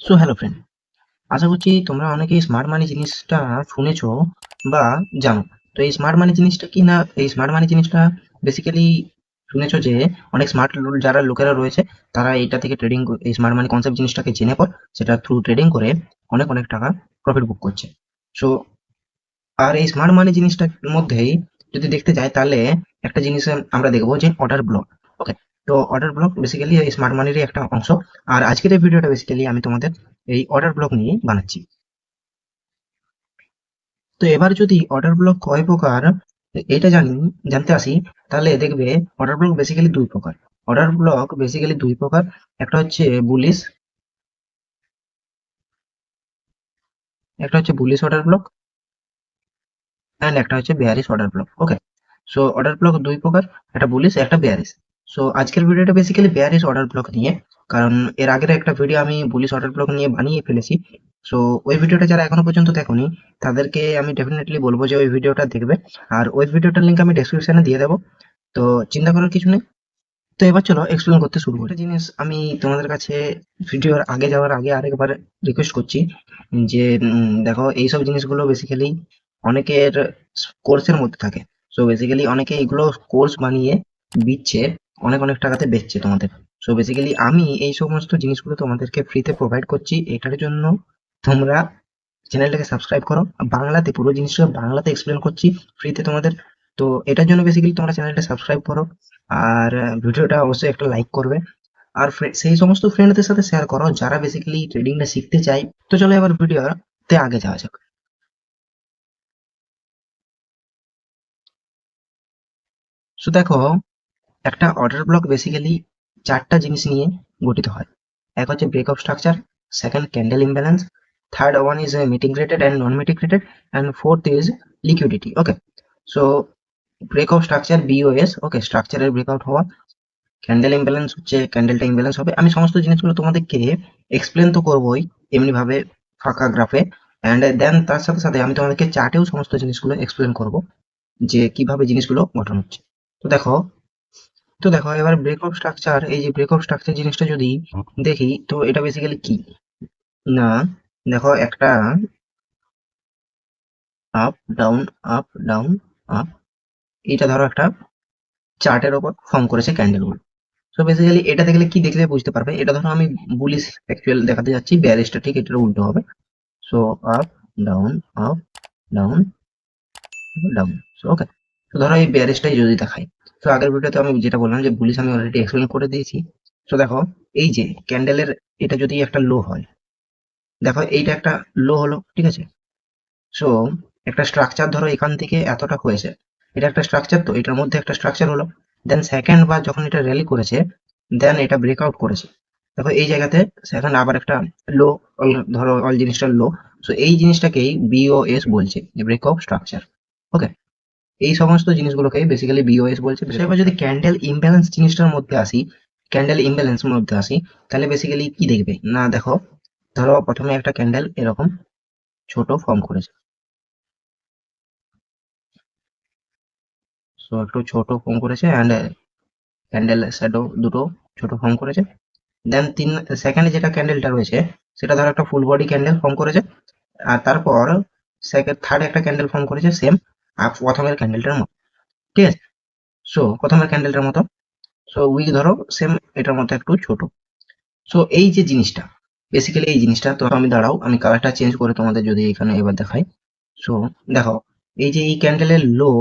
So hello friend, আশা করছি তোমরা অনেকেই স্মার্ট মানি জিনিসটা শুনেছো বা জানো। তো এই স্মার্ট মানি জিনিসটা কি না, এই স্মার্ট মানি জিনিসটা বেসিক্যালি শুনেছো যে অনেক স্মার্ট যারা লোকেরা রয়েছে তারা এইটা থেকে ট্রেডিং, এই স্মার্ট মানি কনসেপ্ট জিনিসটাকে জেনে পর সেটা থ্রু ট্রেডিং করে অনেক অনেক টাকা প্রফিট বুক করছে। সো আর এই স্মার্ট মানি জিনিসটার মধ্যেই যদি দেখতে যাই তাহলে একটা জিনিস আমরা দেখবো যে অর্ডার ব্লক। ওকে, তো অর্ডার ব্লক বেসিক্যালি এই স্মার্ট মানিরই একটা অংশ। আর আজকের এই ভিডিওটা বেসিক্যালি আমি তোমাদের এই অর্ডার ব্লক নিয়ে বানাচ্ছি। তো এবার যদি অর্ডার ব্লক কয় প্রকার এটা জানতে আসি, তাহলে দেখবে অর্ডার ব্লক বেসিক্যালি দুই প্রকার। অর্ডার ব্লক বেসিক্যালি দুই প্রকার, একটা হচ্ছে বুলিশ, একটা হচ্ছে বুলিশ অর্ডার ব্লক অ্যান্ড একটা হচ্ছে বেয়ারিশ অর্ডার ব্লক। ওকে, সো অর্ডার ব্লক দুই প্রকার, একটা বুলিশ একটা বেয়ারিশ। সো আজকের ভিডিওটা বেসিক্যালি বেয়ারিশ অর্ডার ব্লক নিয়ে, কারণ এর আগের একটা ভিডিও আমি বুলিশ অর্ডার ব্লক নিয়ে বানিয়ে ফেলেছি। সো ওই ভিডিওটা যারা এখনো পর্যন্ত দেখোনি তাদেরকে আমি ডেফিনেটলি বলবো যে ওই ভিডিওটা দেখবে, আর ওই ভিডিওটার লিঙ্ক আমি ডেসক্রিপশনে দিয়ে দেবো। তো চিন্তা করার কিছু নেই। তো এবার চলো এক্সপ্লেন করতে শুরু করি। একটা জিনিস আমি তোমাদের কাছে ভিডিওর আগে যাওয়ার আগে আরেকবার রিকোয়েস্ট করছি যে দেখো এইসব জিনিসগুলো বেসিক্যালি অনেকের কোর্সের মধ্যে থাকে। সো বেসিক্যালি অনেকে এগুলো কোর্স বানিয়ে দিচ্ছে, অনেক অনেক টাকাতে বেচছে তোমাদের। সো বেসিক্যালি আমি এই সমস্ত জিনিসগুলো তোমাদেরকে ফ্রিতে প্রোভাইড করছি, এটার জন্য তোমরা চ্যানেলটাকে সাবস্ক্রাইব করো। বাংলাতে পুরো জিনিসটা বাংলাতে এক্সপ্লেন করছি ফ্রিতে তোমাদের। তো এটার জন্য বেসিক্যালি তোমরা চ্যানেলটা সাবস্ক্রাইব করো, আর ভিডিওটা অবশ্যই একটা লাইক করবে, আর সেই সমস্ত ফ্রেন্ডদের সাথে শেয়ার করো যারা বেসিক্যালি ট্রেডিংটা শিখতে চায়। তো চলো এবার ভিডিওতে আগে যাওয়া যাক। তো দেখো, একটা অর্ডার ব্লক বেসিক্যালি চারটা জিনিস নিয়ে গঠিত হয়। এক হচ্ছে break of structure, second candle imbalance, third one is mitigated and non mitigated, and fourth is liquidity. Okay, so break of structure BOS, okay, স্ট্রাকচারের ব্রেকআউট হওয়া। ক্যান্ডেল ইমব্যালেন্স হচ্ছে ক্যান্ডেলটা ইমব্যালেন্স হবে। আমি সমস্ত জিনিসগুলো তোমাদেরকে এক্সপ্লেন তো করবোই এমনি ভাবে ফাঁকা গ্রাফে, অ্যান্ড দেন তার সাথে সাথে আমি তোমাদেরকে চার্টেও সমস্ত জিনিসগুলো এক্সপ্লেন করব যে কিভাবে জিনিসগুলো গঠন হচ্ছে। তো দেখো, এবার ব্রেক অফ স্ট্রাকচার, এই যে ব্রেক অফ স্ট্রাকচার জিনিসটা যদি দেখি তো এটা বেসিক্যালি কি না, দেখো একটা up down, up down, up, এটা ধরো একটা চার্টের ওপর ফর্ম করেছে ক্যান্ডেলগুলো। সো বেসিক্যালি এটা দেখলে কি দেখলে বুঝতে পারবে, এটা ধরো আমি বুলিশ অ্যাকচুয়াল দেখাতে যাচ্ছি, ব্যারিস্টা ঠিক এটার উল্টো হবে। So up down, up down, down. So okay, তো ধরো এই ব্যারিস্টাই যদি দেখাই, তো আগের ভিডিওতে আমি যেটা বললাম যে বুলিশ আমি অলরেডি এক্সপ্লেন করে দিয়েছি। তো দেখো, এই যে ক্যান্ডেলের এটা যদি একটা লো হয়, দেখো এইটা একটা লো হলো, ঠিক আছে। সো একটা স্ট্রাকচার ধরো এখান থেকে এতটা হয়েছে, এটা একটা স্ট্রাকচার, তো এটার মধ্যে একটা স্ট্রাকচার হলো। দেন সেকেন্ড বার যখন এটা র্যালি করেছে, দেন এটা ব্রেকআউট করেছে, দেখো এই জায়গাতে সেখানে আবার একটা লো, ধরো অল জিনিসটা লো। সো এই জিনিসটাকেই বিওএস বলছে, যে ব্রেক অফ স্ট্রাকচার। ওকে, এই সমস্ত জিনিসগুলোকে বেসিক্যালি বিওএস বলছে। এবার যদি ক্যান্ডেল ইমব্যালেন্স জিনিসটার মধ্যে আসি, ক্যান্ডেল ইমব্যালেন্স মধ্যে আসি, তাহলে বেসিক্যালি কি দেখবে না, দেখো ধরো প্রথমে একটা ক্যান্ডেল এরকম ছোট ফর্ম করেছে। সো একটু ছোট ফর্ম করেছে, অ্যান্ড ক্যান্ডেল শ্যাডো দুটো ছোট ফর্ম করেছে। দেন তিন সেকেন্ডে যেটা ক্যান্ডেলটা রয়েছে সেটা ধরো একটা ফুল বডি ক্যান্ডেল ফর্ম করেছে। আর তারপর সেকেন্ড থার্ড একটা ক্যান্ডেল ফর্ম করেছে সেম আর প্রথমের ক্যান্ডেলটার মতো, ঠিক আছে। সো প্রথমের ক্যান্ডেলটার মতো, সো উইক ধরো সেম এটার মতো একটু ছোট। সো এই যে জিনিসটা, বেসিক্যালি এই জিনিসটা, তো আমি দাঁড়াও আমি কালারটা চেঞ্জ করে তোমাদের যদি এখানে এবার দেখাই। সো দেখো, এই যে এই ক্যান্ডেলের লো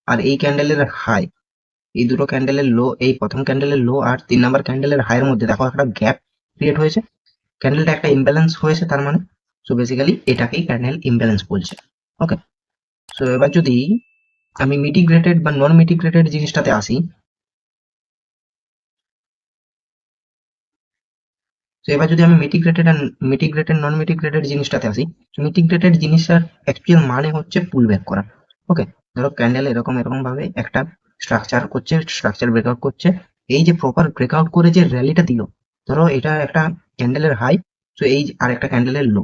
আর এই ক্যান্ডেলের হাই, এই দুটো ক্যান্ডেলের লো, এই প্রথম ক্যান্ডেলের লো আর 3 নাম্বার ক্যান্ডেলের হাইয়ের মধ্যে দেখো একটা গ্যাপ ক্রিয়েট হয়েছে, ক্যান্ডেলটা একটা ইমব্যালেন্স হয়েছে তার মানে। সো বেসিক্যালি এটাকেই ক্যান্ডেল ইমব্যালেন্স বলছে। ওকে, সো এবার যদি আমি মিটিগ্রেটেড বা নন মিটিগ্রেটেড জিনিসটাতে আসি, তো এবার যদি আমি মিটিগ্রেটেড নন মিটিগ্রেটেড জিনিসটাতে আসি, মিটিগ্রেটেড জিনিসটার অ্যাকচুয়াল মানে হচ্ছে পুল ব্যাক করা। ওকে, ধরো ক্যান্ডেল এরকম এরকম ভাবে একটা স্ট্রাকচার করছে, স্ট্রাকচার ব্রেকআউট করছে, এই যে প্রপার ব্রেকআউট করে যে র্যালিটা দিল, ধরো এটা একটা ক্যান্ডেলের হাই, তো এই আর একটা ক্যান্ডেলের লো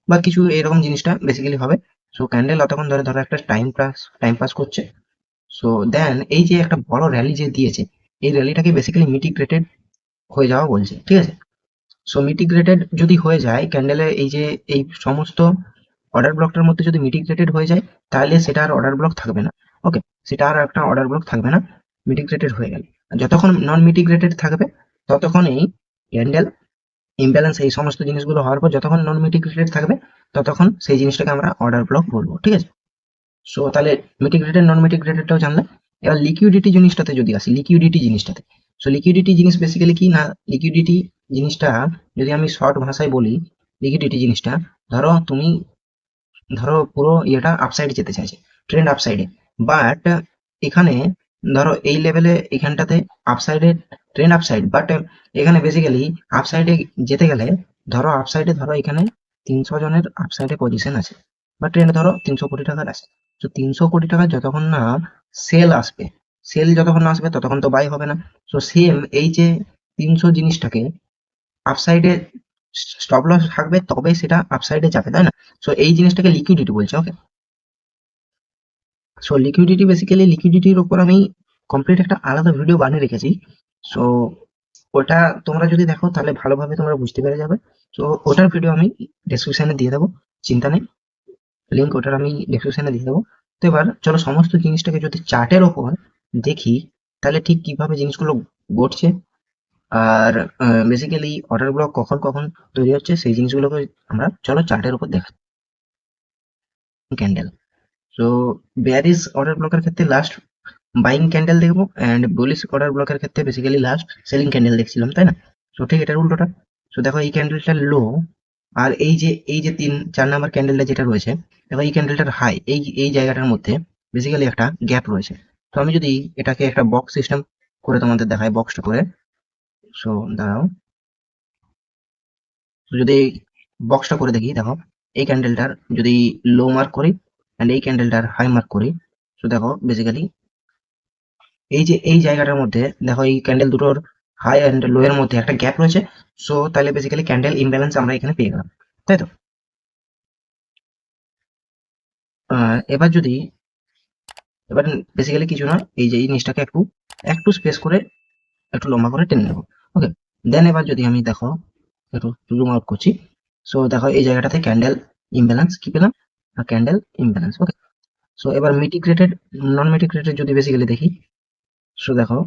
বা কিছু এরকম জিনিসটা বেসিক্যালি হবে। সো ক্যান্ডেল অতক্ষণ ধরে ধরো একটা টাইম পাস করছে। সো দেন এই যে একটা বড় র্যালি যে দিয়েছে, এই র্যালিটাকে বেসিক্যালি মিটিগ্রেটেড হয়ে যাওয়া বলছে, ঠিক আছে। সো মিটিগ্রেটেড যদি হয়ে যায় ক্যান্ডেলের এই যে এই সমস্ত অর্ডার ব্লকটার মধ্যে যদি মিটিগ্রেটেড হয়ে যায়, তাহলে সেটা আর অর্ডার ব্লক থাকবে না। ওকে, সেটা আর একটা অর্ডার ব্লক থাকবে না মিটিগ্রেটেড হয়ে গেলে। যতক্ষণ নন মিটিগ্রেটেড থাকবে ততক্ষণ এই ক্যান্ডেল ইমব্যালেন্স এই সমস্ত জিনিসগুলো হওয়ার পর যতক্ষণ নন মিটিগ্রেটেড থাকবে ততক্ষণ সেই জিনিসটাকে আমরা অর্ডার ব্লক বলবো, ঠিক আছে। সো তাহলে মিটিগ্রেটেড নন মিটিগ্রেটেডটাও জানলে। এবার লিকুইডিটি জিনিসটাতে যদি আসি, লিকুইডিটি জিনিসটাতে, সো লিকুইডিটি জিনিস বেসিক্যালি কি না, লিকুইডিটি জিনিসটা যদি আমি শর্ট ভাষায় বলি, লিকুইডিটি জিনিসটা ধরো পুরো ইয়েটা আপসাইড যেতে চাইছে, ট্রেন্ড আপসাইডে, বাট এখানে ধরো এই লেভেলে এখানটাতে আপসাইডে, ট্রেন্ড আপসাইড, বাট এখানে বেসিক্যালি আপসাইডে যেতে গেলে ধরো এখানে 300 জনের আপসাইডে পজিশন আছে, বা ট্রেন্ড ধরো 300 কোটি টাকার আছে। তো 300 কোটি টাকা যতক্ষণ না সেল আসবে, সেল যতক্ষণ না আসবে ততক্ষণ তো বাই হবে না। তো সেম এই যে 300 জিনিসটাকে আপসাইডে স্টপ লস থাকবে তবে সেটা আপসাইডে যাবে, তাই না? সো এই জিনিসটাকে লিকুইডিটি বলছে। ওকে, সো লিকুইডিটি বেসিক্যালি লিকুইডিটির উপর আমি কমপ্লিট একটা আলাদা ভিডিও বানিয়ে রেখেছি। সো ওটা তোমরা যদি দেখো তাহলে ভালোভাবে তোমরা বুঝতে পেরে যাবে। তো ওটার ভিডিও আমি ডেসক্রিপশনে দিয়ে দেবো, চিন্তা নেই, লিঙ্ক ওটার আমি ডেসক্রিপশনে দিয়ে দেবো। তো এবার চলো সমস্ত জিনিসটাকে যদি চার্টের ওপর দেখি তাহলে ঠিক কিভাবে জিনিসগুলো ঘটছে, আর বেসিক্যালি অর্ডার ব্লক কখন কখন তৈরি হচ্ছে সেই জিনিসগুলোকে আমরা চলো চার্টের উপর দেখা। ক্যান্ডেল, সো বেয়ারিশ অর্ডার ব্লকের ক্ষেত্রে লাস্ট বাইং ক্যান্ডেল দেখবো, অ্যান্ড বুলিশ অর্ডার ব্লকের ক্ষেত্রে বেসিক্যালি লাস্ট সেলিং ক্যান্ডেল দেখছিলাম, তাই না? সো ঠিক এটার উল্টোটা। সো দেখো এই ক্যান্ডেলটার লো, আর এই যে 3-4 নাম্বার ক্যান্ডেলটা যেটা রয়েছে, দেখো এই ক্যান্ডেলটার হাই এই এই জায়গাটার মধ্যে বেসিক্যালি একটা গ্যাপ রয়েছে। তো আমি যদি এটাকে একটা বক্স সিস্টেম করে তোমাদের দেখাই, বক্সটা করে, সো দাঁড়াও, তো যদি বক্সটা করে দেখি, দেখো এই ক্যান্ডেলটার যদি লো মার্ক করি অ্যান্ড এই ক্যান্ডেলটার হাই মার্ক করি, তো দেখো বেসিক্যালি এই যে এই জায়গাটার মধ্যে দেখো এই ক্যান্ডেল দুটোর হাই অ্যান্ড লো এর মধ্যে একটা গ্যাপ রয়েছে। সো তাহলে বেসিক্যালি ক্যান্ডেল ইমব্যালেন্স আমরা এখানে পেয়ে গেলাম, তাই তো? এবার বেসিক্যালি কিছু নয়, এই যে এই জিনিসটাকে একটু একটু স্পেস করে একটু লম্বা করে টেনে নেবো। ওকে, দেন এবার যদি আমি দেখো একটু জুম আউট করছি, সো দেখো এই জায়গাটাতে ক্যান্ডেল ইমব্যালেন্স কি পেলাম, ক্যান্ডেল ইমব্যালেন্স। ওকে, সো এবার মিটিগ্রেটেড নন মিটিগ্রেটেড যদি বেসিক্যালি দেখি, সো দেখো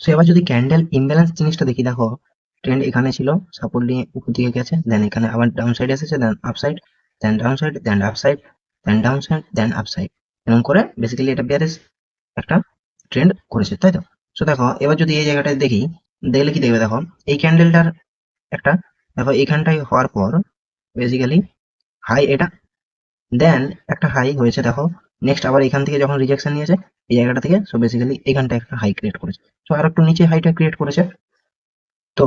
সো এবার যদি ক্যান্ডেল ইমব্যালেন্স জিনিসটা দেখি, দেখো ট্রেন্ড এখানে ছিল, সাপোর্ট নিয়ে উপর দিকে গেছে, দেন এখানে আবার ডাউন সাইড এসেছে, then up side, then down side, then up side, then down side, then up side, এরকম করে বেসিক্যালি এটা বেয়ারিশ একটা ট্রেন্ড করেছে, তাই তো? সো দেখো এবার যদি এই জায়গাটায় দেখি, দেখলে কি দেখবে, দেখো এই ক্যান্ডেলটার একটা, দেখো এখানটায় হওয়ার পর বেসিক্যালি হাই এটা, দেন একটা হাই হয়েছে, দেখো নেক্সট আবার এখান থেকে যখন রিজেকশন নিয়েছে এই জায়গাটা থেকে, সো বেসিক্যালি এখানটা একটা হাই ক্রিয়েট করেছে, সো আর একটু নিচে হাইটা ক্রিয়েট করেছে। তো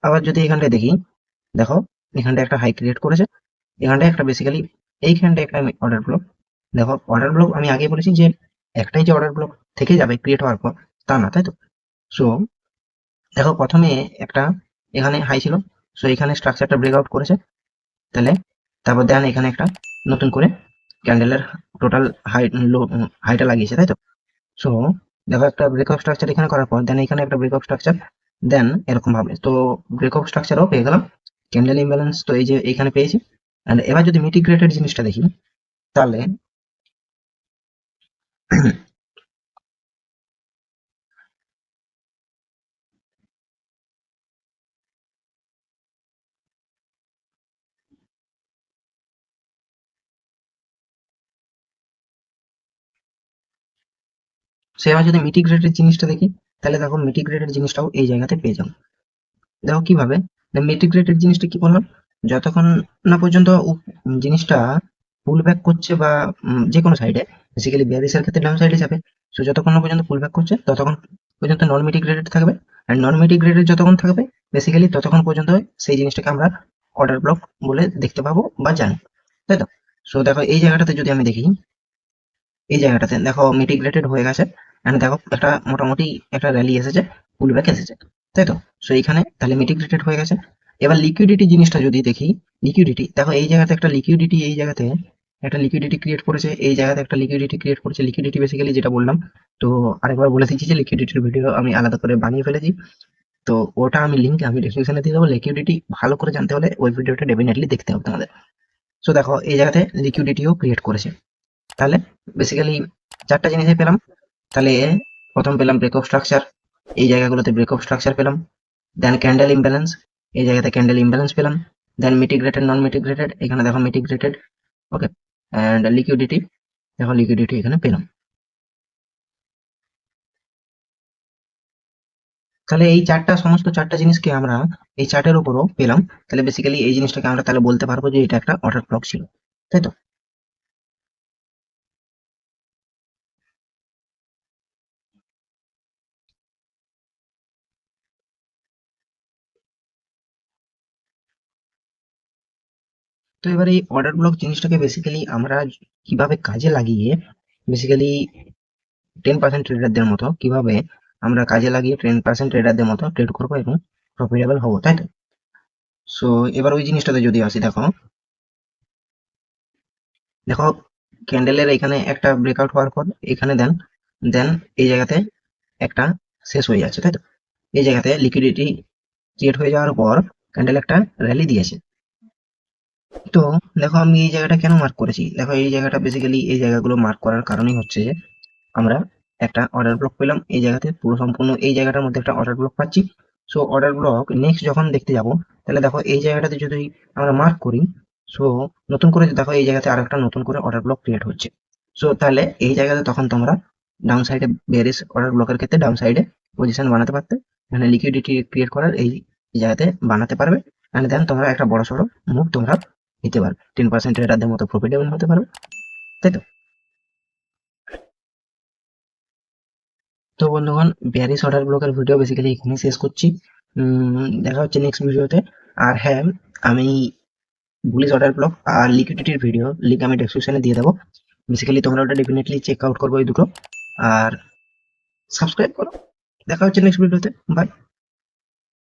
আবার যদি এখানটায় দেখি, দেখো এখানটায় একটা হাই ক্রিয়েট করেছে, এখানটায় একটা বেসিক্যালি এইখানটায় একটা অর্ডার ব্লক। দেখো অর্ডার ব্লক আমি আগে বলেছি যে একটাই যে অর্ডার ব্লক থেকে যাবে ক্রিয়েট হওয়ার পর, তা না, তাই তো? সো দেখো প্রথমে একটা এখানে হাই ছিল, সো এখানে স্ট্রাকচারটা ব্রেকআউট করেছে, তাহলে তারপর দেন এখানে একটা নতুন করে ক্যান্ডেলের টোটাল হাই লো হাইটা লাগিয়েছে, তাই তো? সো দেখো একটা ব্রেকআপ স্ট্রাকচার এখানে করার পর দেন এখানে একটা ব্রেকআপ স্ট্রাকচার, দেন এরকম ভাবে তো ব্রেকআপ স্ট্রাকচারও পেয়ে গেলাম, ক্যান্ডেল ইমব্যালেন্স তো এই যে এখানে পেয়েছি। এন্ড এবার যদি মিটিগ্রেটেড জিনিসটা দেখি তাহলে সে এবার যদি মিটিগ্রেটেড জিনিসটা দেখি তাহলে দেখো মিটিগ্রেটেড জিনিসটাও এই জায়গাতে পেয়ে যাবো। দেখো কিভাবে, মিটিগ্রেটেড জিনিসটা কি করলাম, যতক্ষণ না পর্যন্ত জিনিসটা পুল ব্যাক করছে বা যে কোনো সাইডে, বেসিক্যালি বিয়ারিশের ক্ষেত্রে ডাউন সাইডে যাবে, তো যতক্ষণ না পর্যন্ত পুল ব্যাক করছে ততক্ষণ পর্যন্ত নন মিটিগ্রেটেড থাকবে, আর নন মিটিগ্রেটেড যতক্ষণ থাকবে বেসিক্যালি ততক্ষণ পর্যন্ত সেই জিনিসটাকে আমরা অর্ডার ব্লক বলে দেখতে পাবো বা জানি, তাই তো? সো দেখো এই জায়গাটাতে যদি আমি দেখি, এই জায়গাটাতে দেখো মিটিগ্রেটেড হয়ে গেছে, এন্ড দেখো একটা মোটামুটি একটা র্যালি এসেছে, পুল ব্যাক এসেছে, তাই তো? সো এইখানে তাহলে মিটিগ্রেটেড হয়ে গেছে। এবার লিকুইডিটি জিনিসটা যদি দেখি, লিকুইডিটি দেখো এই জায়গাতে একটা লিকুইডিটি, এই জায়গাতে একটা লিকুইডিটি ক্রিয়েট করেছে, এই জায়গাতে একটা লিকুইডিটি ক্রিয়েট করেছে। লিকুইডিটি বেসিক্যালি যেটা বললাম, তো আরেকবার বলে দিচ্ছি যে লিকুইডিটির ভিডিও আমি আলাদা করে বানিয়ে ফেলেছি, তো ওটা আমি লিঙ্ক আমি ডিসক্রিপশনে দিয়ে দেবো। লিকুইডিটি ভালো করে জানতে হলে ওই ভিডিওটা ডেফিনেটলি দেখতে হবে তোমাদের। সো দেখো এই জায়গাতে লিকুইডিটিও ক্রিয়েট করেছে, তাহলে বেসিক্যালি চারটা জিনিসই পেলাম। তাহলে প্রথম পেলাম ব্রেকআপ স্ট্রাকচার, এই জায়গাগুলোতে ব্রেকআপ স্ট্রাকচার পেলাম, দেন ক্যান্ডেল ইমব্যালেন্স, এই জায়গাতে ক্যান্ডেল ইমব্যালেন্স পেলাম, দেন মিটিগ্রেটেড নন মিটিগ্রেটেড, এখানে দেখো মিটিগ্রেটেড, ওকে, অ্যান্ড লিকুইডিটি, দেখো লিকুইডিটি এখানে পেলাম। তাহলে এই সমস্ত চারটা জিনিসকে আমরা এই চার্টের উপরও পেলাম, তাহলে বেসিক্যালি এই জিনিসটাকে আমরা তাহলে বলতে পারবো যে এটা একটা অর্ডার ব্লক ছিল, তাই তো? তো এবার এই অর্ডার ব্লক জিনিসটাকে বেসিক্যালি আমরা কিভাবে কাজে লাগিয়ে বেসিক্যালি 10% ট্রেডারদের মতো কিভাবে আমরা কাজে লাগিয়ে 10% ট্রেডারদের মতো ট্রেড করবো এবং প্রফিটেবল হবো, তাই তো? সো এবার ওই জিনিসটাতে যদি আসি, দেখো দেখো ক্যান্ডেলের এখানে একটা ব্রেকআউট হওয়ার পর এখানে দেন দেন এই জায়গাতে একটা শেষ হয়ে যাচ্ছে, তাই তো? এই জায়গাতে লিকুইডিটি ক্রিয়েট হয়ে যাওয়ার পর ক্যান্ডেল একটা র্যালি দিয়েছে। তো দেখো আমি এই জায়গাটা কেন মার্ক করেছি, দেখো এই জায়গাটা বেসিক্যালি এই জায়গাগুলো মার্ক করার কারণই হচ্ছে যে আমরা একটা অর্ডার ব্লক পেলাম এই জায়গাতে, পুরো সম্পূর্ণ এই জায়গাটার মধ্যে একটা অর্ডার ব্লক পাচ্ছি। সো অর্ডার ব্লক নেক্সট যখন দেখতে যাব, তাহলে দেখো এই জায়গাটাতে যদি আমরা মার্ক করি, সো নতুন করে দেখো এই জায়গাতে আরেকটা নতুন করে অর্ডার ব্লক ক্রিয়েট হচ্ছে। সো তাহলে এই জায়গাতে তখন তোমরা ডাউন সাইডে বেয়ারিশ অর্ডার ব্লকের ক্ষেত্রে ডাউন সাইডে পজিশন বানাতে পারতে, মানে লিকুইডিটি ক্রিয়েট করার এই জায়গাতে বানাতে পারবে, মানে দেন তোমরা একটা বড় সড়ো মুভ তোমরা নিতে পারবে, 10% ট্রেডারদের মতো প্রফিটেবল হতে পারবে, তাই তো? তো বন্ধুগণ, বেয়ারিশ অর্ডার ব্লকের ভিডিও বেসিক্যালি এখানে শেষ করছি। দেখা হচ্ছে নেক্সট ভিডিওতে। আর হ্যাঁ, আমি বুলিশ অর্ডার ব্লক আর লিকুইডিটির ভিডিও লিঙ্ক আমি ডেসক্রিপশনে দিয়ে দেবো, বেসিক্যালি তোমরা ওটা ডেফিনেটলি চেক আউট করবো এই দুটো, আর সাবস্ক্রাইব করো। দেখা হচ্ছে নেক্সট ভিডিওতে, বাই।